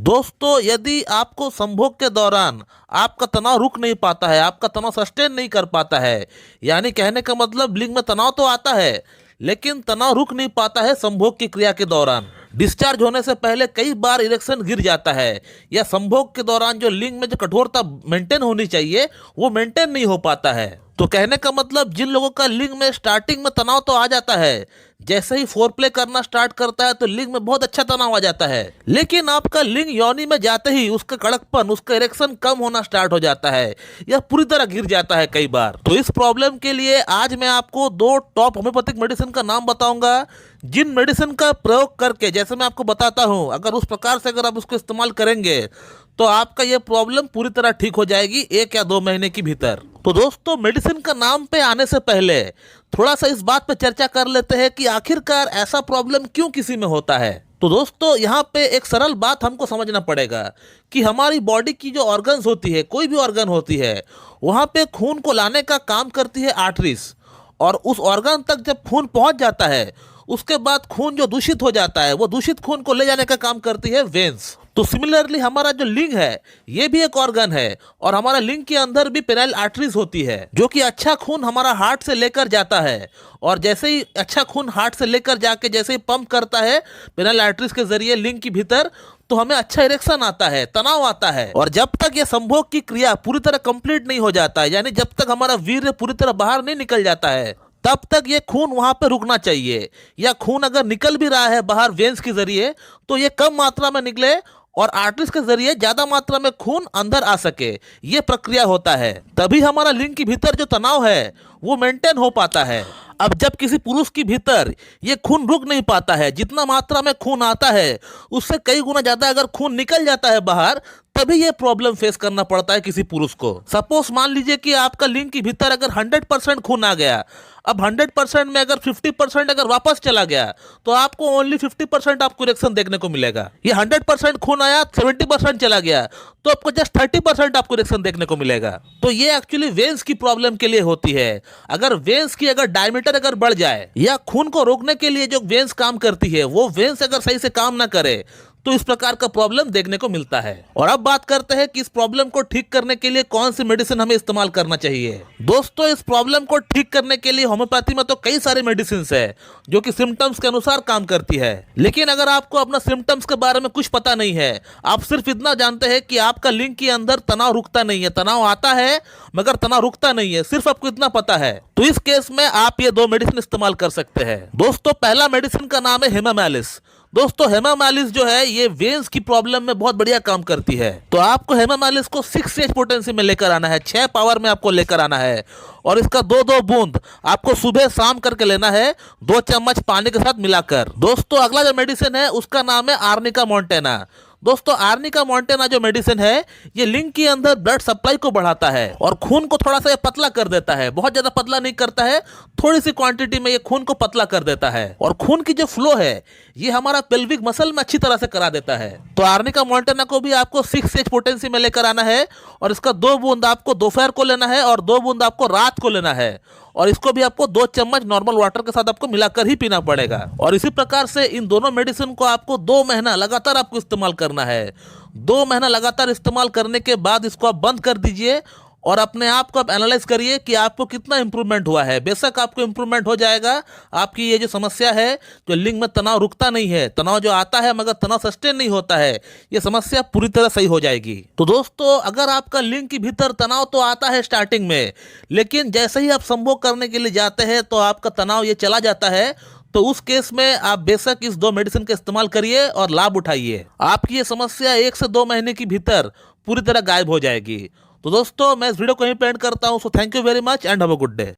दोस्तों, यदि आपको संभोग के दौरान आपका तनाव रुक नहीं पाता है, आपका तनाव सस्टेन नहीं कर पाता है, यानी कहने का मतलब लिंग में तनाव तो आता है लेकिन तनाव रुक नहीं पाता है संभोग की क्रिया के दौरान, डिस्चार्ज होने से पहले कई बार इरेक्शन गिर जाता है, या संभोग के दौरान जो लिंग में जो कठोरता मेंटेन होनी चाहिए वो मेंटेन नहीं हो पाता है, तो कहने का मतलब जिन लोगों का लिंग में स्टार्टिंग में तनाव तो आ जाता है, जैसे ही फोर प्ले करना स्टार्ट करता है तो लिंग में बहुत अच्छा तनाव आ जाता है, लेकिन आपका लिंग योनि में जाते ही उसका कड़कपन, उसका इरेक्शन कम होना स्टार्ट हो जाता है या पूरी तरह गिर जाता है कई बार। तो इस प्रॉब्लम के लिए आज मैं आपको दो टॉप होम्योपैथिक मेडिसिन का नाम बताऊंगा, जिन मेडिसिन का प्रयोग करके, जैसे मैं आपको बताता हूं, अगर उस प्रकार से अगर आप उसको इस्तेमाल करेंगे तो आपका ये प्रॉब्लम पूरी तरह ठीक हो जाएगी 1 या 2 महीने के भीतर। तो दोस्तों, मेडिसिन का नाम पे आने से पहले थोड़ा सा इस बात पे चर्चा कर लेते हैं कि आखिरकार ऐसा प्रॉब्लम क्यों किसी में होता है। तो दोस्तों, यहाँ पे एक सरल बात हमको समझना पड़ेगा कि हमारी बॉडी की जो ऑर्गन्स होती है, कोई भी ऑर्गन होती है, वहाँ पे खून को लाने का काम करती है आर्टरीज, और उस ऑर्गन तक जब खून पहुंच जाता है उसके बाद खून जो दूषित हो जाता है वो दूषित खून को ले जाने का काम करती है वेन्स। तो सिमिलरली हमारा जो लिंग है ये भी एक ऑर्गन है, और हमारा लिंग के अंदर भी पेनाइल आर्टरीज होती है जो कि अच्छा खून हमारा हार्ट से लेकर जाता है, और जैसे ही अच्छा खून हार्ट से लेकर जाके जैसे ही पंप करता है पेनाइल आर्टरीज के जरिए लिंग के भीतर, तो हमें अच्छा इरेक्शन आता है, तनाव आता है। और जब तक ये संभोग की क्रिया पूरी तरह कंप्लीट नहीं हो जाता है, यानी जब तक हमारा वीर्य पूरी तरह बाहर नहीं निकल जाता है, तब तक ये खून वहां पे रुकना चाहिए, या खून अगर निकल भी रहा है बाहर वेन्स के जरिए तो ये कम मात्रा में निकले और आर्टरीज के जरिए ज्यादा मात्रा में खून अंदर आ सके, ये प्रक्रिया होता है। तभी हमारा लिंग के भीतर जो तनाव है वो मेंटेन हो पाता है। अब जब किसी पुरुष के भीतर ये खून रुक नहीं पाता है, जितना मात्रा में खून आता है उससे कई गुना ज्यादा अगर खून निकल जाता है बाहर, तभी ये प्रॉब्लम फेस करना पड़ता है किसी पुरुष को। सपोज मान लीजिए कि आपका लिंग के भीतर अगर 100% खून आ गया, अब 100% में अगर 50% अगर वापस चला गया तो आपको ओनली 50% आपको इरेक्शन देखने को मिलेगा। ये 100% खून आया, 70% चला गया तो आपको जस्ट 30% आपको इरेक्शन देखने को मिलेगा। तो ये एक्चुअली वेन्स की प्रॉब्लम के लिए होती है। अगर वेन्स की अगर डायमीटर अगर बढ़ जाए, या खून को रोकने के लिए जो वेन्स काम करती है वो वेन्स अगर सही से काम ना करे, तो इस प्रकार का प्रॉब्लम देखने को मिलता है। और अब बात करते हैं कि इस प्रॉब्लम को ठीक करने के लिए कौन सी मेडिसिन हमें इस्तेमाल करना चाहिए। दोस्तों, इस प्रॉब्लम को ठीक करने के लिए होम्योपैथी में तो कई सारे मेडिसिन है जो कि सिम्टम्स के अनुसार काम करती है, लेकिन अगर आपको अपना सिम्टम्स के बारे में कुछ पता नहीं है, आप सिर्फ इतना जानते हैं कि आपका लिंग के अंदर तनाव रुकता नहीं है, तनाव आता है मगर तनाव रुकता नहीं है, सिर्फ आपको इतना पता है, तो इस केस में आप ये 2 मेडिसिन इस्तेमाल कर सकते हैं। दोस्तों, पहला मेडिसिन का नाम है हेमामालिस। दोस्तों, हेमामालिस जो है ये वेन्स की प्रॉब्लम में बहुत बढ़िया काम करती है। तो आपको हेमामालिस को 6 पोटेंसी में लेकर आना है, 6 पावर में आपको लेकर आना है, और इसका 2-2 बूंद आपको सुबह शाम करके लेना है, 2 चम्मच पानी के साथ मिलाकर। दोस्तों, अगला जो मेडिसिन है उसका नाम है आर्निका मोंटेना। दोस्तों, आर्निका मोंटेना जो मेडिसिन है ये लिंग के अंदर ब्लड सप्लाई को बढ़ाता है और खून को थोड़ा सा पतला कर देता है, बहुत ज्यादा पतला नहीं करता है, थोड़ी सी क्वांटिटी में ये खून को पतला कर देता है, और खून की जो फ्लो है ये हमारा पेल्विक मसल में अच्छी तरह से करा देता है। तो आर्निका मोंटेना को भी आपको 6 पोटेंसी में लेकर आना है, और इसका 2 बूंद आपको दोपहर को लेना है और 2 बूंद आपको रात को लेना है, और इसको भी आपको 2 चम्मच नॉर्मल वाटर के साथ आपको मिलाकर ही पीना पड़ेगा। और इसी प्रकार से इन दोनों मेडिसिन को आपको 2 महीना लगातार आपको इस्तेमाल करना है। 2 महीना लगातार इस्तेमाल करने के बाद इसको आप बंद कर दीजिए और अपने आप को आप एनालाइज करिए कि आपको कितना इंप्रूवमेंट हुआ है। बेशक आपको इंप्रूवमेंट हो जाएगा, आपकी ये जो समस्या है, जो लिंग में तनाव रुकता नहीं है, तनाव जो आता है मगर तनाव सस्टेन नहीं होता है, ये समस्या पूरी तरह सही हो जाएगी। तो दोस्तों, अगर आपका लिंग के भीतर तनाव तो आता है स्टार्टिंग में, लेकिन जैसे ही आप संभोग करने के लिए जाते हैं तो आपका तनाव ये चला जाता है, तो उस केस में आप बेशक इस 2 मेडिसिन का इस्तेमाल करिए और लाभ उठाइए। आपकी ये समस्या 1 से 2 महीने के भीतर पूरी तरह गायब हो जाएगी। तो दोस्तों, मैं इस वीडियो को यहीं पे एंड करता हूं। So thank you very much and have a good day.